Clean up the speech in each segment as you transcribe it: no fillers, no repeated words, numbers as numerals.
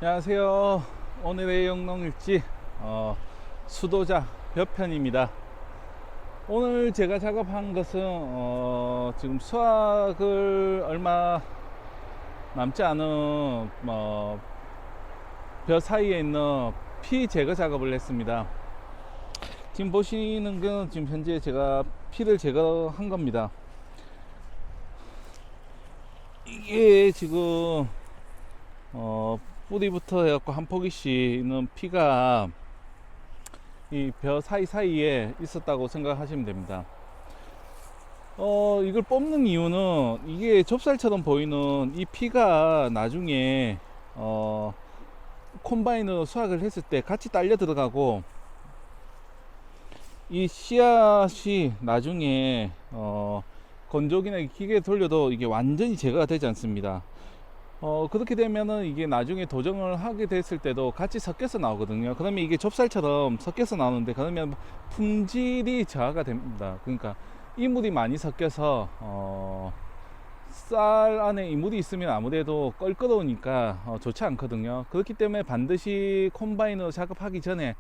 안녕하세요. 오늘의 영농일지 수도자 몇 편입니다. 오늘 제가 작업한 것은 지금 수확을 얼마 남지 않은 벼 사이에 있는 피 제거 작업을 했습니다. 지금 보시는 건 지금 현재 제가 피를 제거한 겁니다. 이게 지금 뿌리부터 해갖고 한 포기씩 있는 피가 이 벼 사이사이에 있었다고 생각하시면 됩니다. 이걸 뽑는 이유는 이게 좁쌀처럼 보이는 이 피가 나중에 콤바인으로 수확을 했을 때 같이 딸려 들어가고, 이 씨앗이 나중에 건조기나 기계에 돌려도 이게 완전히 제거가 되지 않습니다. 그렇게 되면은 이게 나중에 도정을 하게 됐을 때도 같이 섞여서 나오거든요. 그러면 이게 좁쌀처럼 섞여서 나오는데, 그러면 품질이 저하가 됩니다. 그러니까 이물이 많이 섞여서 쌀 안에 이물이 있으면 아무래도 껄끄러우니까 좋지 않거든요. 그렇기 때문에 반드시 콤바이너 작업하기 전에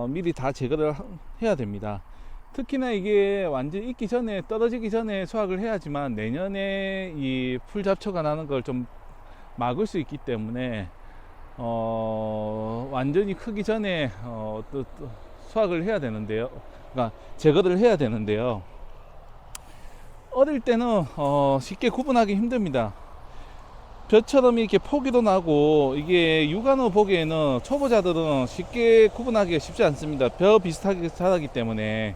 미리 다 제거를 해야 됩니다. 특히나 이게 완전 익기 전에, 떨어지기 전에 수확을 해야지만 내년에 이 풀 잡초가 나는 걸좀 막을 수 있기 때문에 완전히 크기 전에 또 수확을 해야 되는데요. 그러니까 제거를 해야 되는데요. 어릴 때는 쉽게 구분하기 힘듭니다. 벼처럼 이렇게 포기도 나고, 이게 육안으로 보기에는 초보자들은 쉽게 구분하기가 쉽지 않습니다. 벼 비슷하게 자라기 때문에.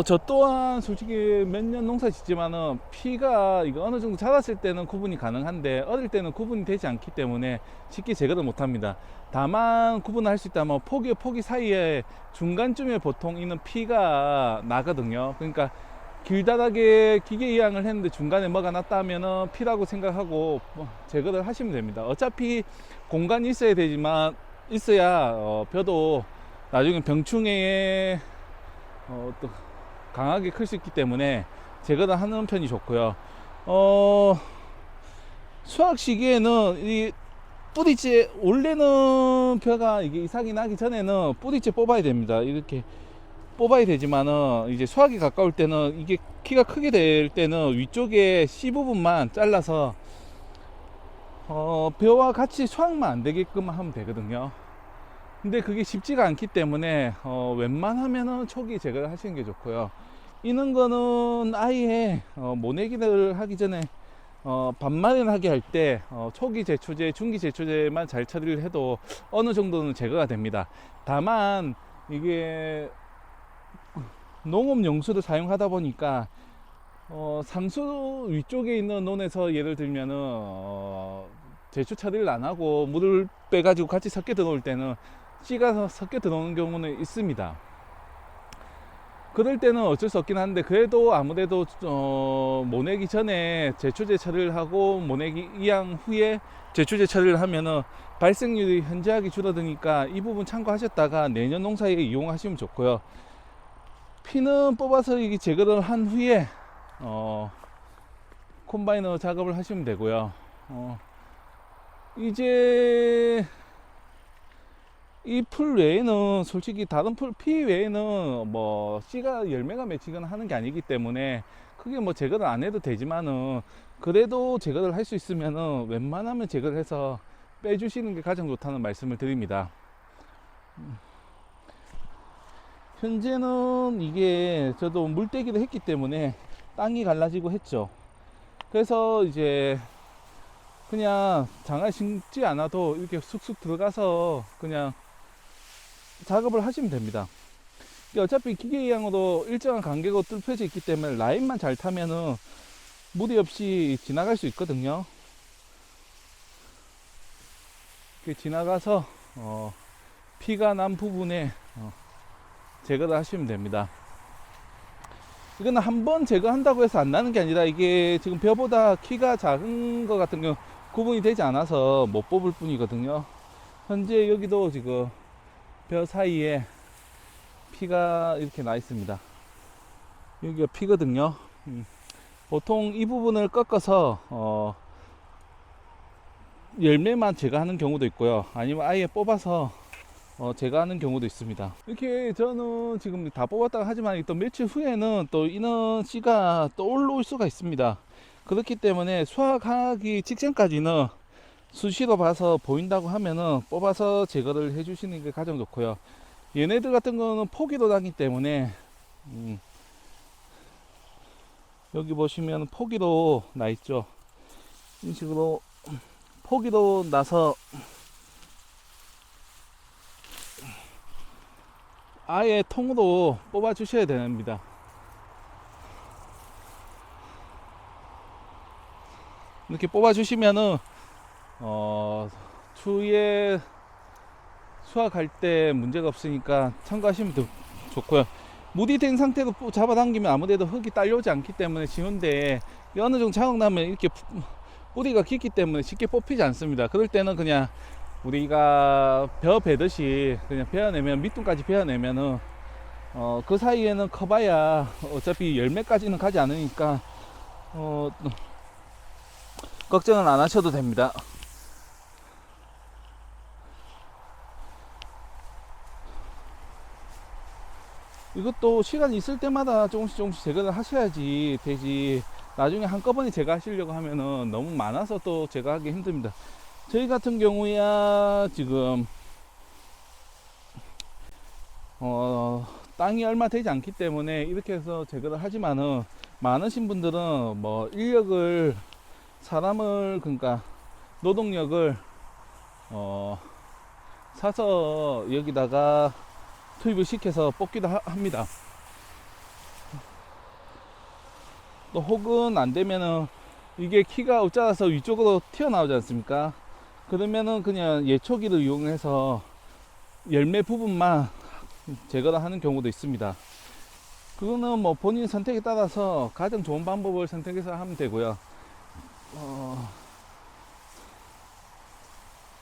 저 또한 솔직히 몇 년 농사 짓지만은 피가 이거 어느 정도 자랐을 때는 구분이 가능한데, 어릴 때는 구분이 되지 않기 때문에 쉽게 제거를 못 합니다. 다만 구분할 수 있다면 포기와 포기 사이에 중간쯤에 보통 있는 피가 나거든요. 그러니까 길다랗게 기계 이양을 했는데 중간에 뭐가 났다 하면은 피라고 생각하고 제거를 하시면 됩니다. 어차피 공간이 있어야 되지만, 있어야 벼도 나중에 병충해에 또 강하게 클 수 있기 때문에 제거를 하는 편이 좋고요. 수확 시기에는 이 뿌리째, 원래는 벼가 이게 이삭이 나기 전에는 뿌리째 뽑아야 됩니다. 이렇게 뽑아야 되지만은 이제 수확이 가까울 때는, 이게 키가 크게 될 때는 위쪽에 C 부분만 잘라서 벼와 같이 수확만 안 되게끔 하면 되거든요. 근데 그게 쉽지가 않기 때문에 웬만하면은 초기 제거를 하시는 게 좋고요. 이런 거는 아예 모내기를 하기 전에 반마련하게 할 때 초기 제초제, 중기 제초제만 잘 처리를 해도 어느 정도는 제거가 됩니다. 다만 이게 농업 용수를 사용하다 보니까 상수 위쪽에 있는 논에서 예를 들면은 제초 처리를 안 하고 물을 빼가지고 같이 섞여 들어올 때는 씨가 섞여 들어오는 경우는 있습니다. 그럴 때는 어쩔 수 없긴 한데, 그래도 아무래도 모내기 전에 제초제 처리를 하고 모내기 이양 후에 제초제 처리를 하면은 발생률이 현저하게 줄어드니까 이 부분 참고하셨다가 내년 농사에 이용하시면 좋고요. 피는 뽑아서 이게 제거를 한 후에 콤바이너 작업을 하시면 되고요. 이제 이 풀 외에는 솔직히 다른 피 외에는 뭐 씨가 열매가 맺히거나 하는 게 아니기 때문에 크게 뭐 제거를 안 해도 되지만은, 그래도 제거를 할 수 있으면은 웬만하면 제거를 해서 빼주시는 게 가장 좋다는 말씀을 드립니다. 현재는 이게 저도 물떼기를 했기 때문에 땅이 갈라지고 했죠. 그래서 이제 그냥 장을 심지 않아도 이렇게 쑥쑥 들어가서 그냥 작업을 하시면 됩니다. 어차피 기계이양으로 일정한 간격으로 뚫혀져 있기 때문에 라인만 잘 타면은 무리 없이 지나갈 수 있거든요. 이렇게 지나가서 피가 난 부분에 제거를 하시면 됩니다. 이거는 한번 제거한다고 해서 안 나는 게 아니라, 이게 지금 벼보다 키가 작은 것 같은 경우 구분이 되지 않아서 못 뽑을 뿐이거든요. 현재 여기도 지금 벼 사이에 피가 이렇게 나 있습니다. 여기가 피거든요. 보통 이 부분을 꺾어서 열매만 제거하는 경우도 있고요. 아니면 아예 뽑아서 제거하는 경우도 있습니다. 이렇게 저는 지금 다 뽑았다가 하지만 또 며칠 후에는 또 이런 씨가 또 올라올 수가 있습니다. 그렇기 때문에 수확하기 직전까지는 수시로 봐서 보인다고 하면은 뽑아서 제거를 해 주시는 게 가장 좋고요. 얘네들 같은 거는 포기도 나기 때문에 여기 보시면 포기로 나 있죠. 이런 식으로 포기로 나서 아예 통으로 뽑아 주셔야 됩니다. 이렇게 뽑아 주시면은 추후에 수확할 때 문제가 없으니까 참고하시면 좋고요. 무디 된 상태로 잡아당기면 아무래도 흙이 딸려오지 않기 때문에 쉬운데 어느 정도 자국 나면 이렇게 뿌리가 깊기 때문에 쉽게 뽑히지 않습니다. 그럴 때는 그냥 우리가 벼 베듯이 그냥 베어내면, 밑둥까지 베어내면은 그 사이에는 커봐야 어차피 열매까지는 가지 않으니까 걱정은 안 하셔도 됩니다. 이것도 시간 있을 때마다 조금씩 제거를 하셔야지 되지, 나중에 한꺼번에 제거하시려고 하면은 너무 많아서 또 제거하기 힘듭니다. 저희 같은 경우야 지금 땅이 얼마 되지 않기 때문에 이렇게 해서 제거를 하지만은, 많으신 분들은 뭐 인력을, 사람을, 그러니까 노동력을 사서 여기다가 투입을 시켜서 뽑기도 합니다. 또 혹은 안 되면은 이게 키가 없자라서 위쪽으로 튀어나오지 않습니까? 그러면은 그냥 예초기를 이용해서 열매 부분만 제거를 하는 경우도 있습니다. 그거는 뭐 본인 선택에 따라서 가장 좋은 방법을 선택해서 하면 되고요.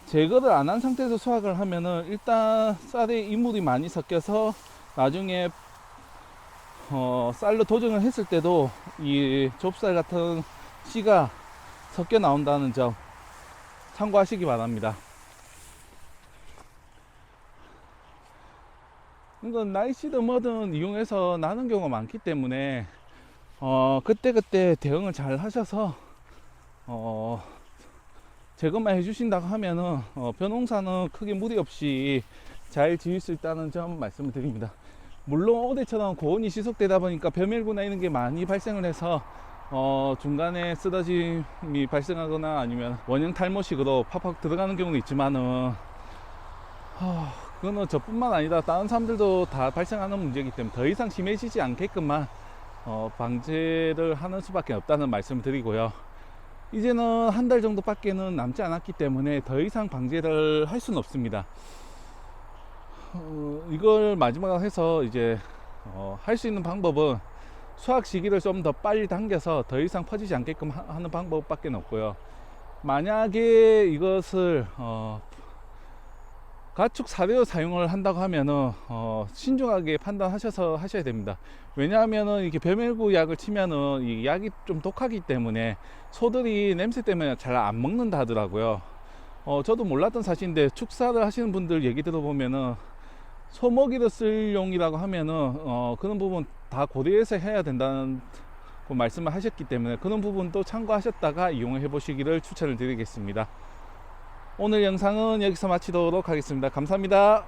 제거를 안 한 상태에서 수확을 하면은 일단 쌀에 이물이 많이 섞여서 나중에 쌀로 도정을 했을 때도 이 좁쌀 같은 씨가 섞여 나온다는 점 참고하시기 바랍니다. 이건 나이시든 뭐든 이용해서 나는 경우가 많기 때문에 그때그때 대응을 잘 하셔서 제거만 해주신다고 하면은 벼농사는 크게 무리 없이 잘 지을 수 있다는 점 말씀을 드립니다. 물론 올해처럼 고온이 지속되다 보니까 벼멸구나 이런 게 많이 발생을 해서 중간에 쓰러짐이 발생하거나 아니면 원형 탈모식으로 팍팍 들어가는 경우도 있지만은 그거는 저뿐만 아니라 다른 사람들도 다 발생하는 문제이기 때문에 더 이상 심해지지 않게끔만 방제를 하는 수밖에 없다는 말씀을 드리고요. 이제는 한 달 정도밖에는 남지 않았기 때문에 더 이상 방제를 할 수는 없습니다. 이걸 마지막으로 해서 이제 할 수 있는 방법은 수확 시기를 좀 더 빨리 당겨서 더 이상 퍼지지 않게끔 하는 방법밖에 없고요. 만약에 이것을 가축 사료로 사용을 한다고 하면은 신중하게 판단하셔서 하셔야 됩니다. 왜냐하면은 이렇게 벼멸구 약을 치면은 이 약이 좀 독하기 때문에 소들이 냄새 때문에 잘 안 먹는다 하더라고요. 저도 몰랐던 사실인데 축사를 하시는 분들 얘기 들어보면은 소먹이를 쓸 용이라고 하면은 그런 부분 다 고려해서 해야 된다는 말씀을 하셨기 때문에 그런 부분도 참고하셨다가 이용해 보시기를 추천을 드리겠습니다. 오늘 영상은 여기서 마치도록 하겠습니다. 감사합니다.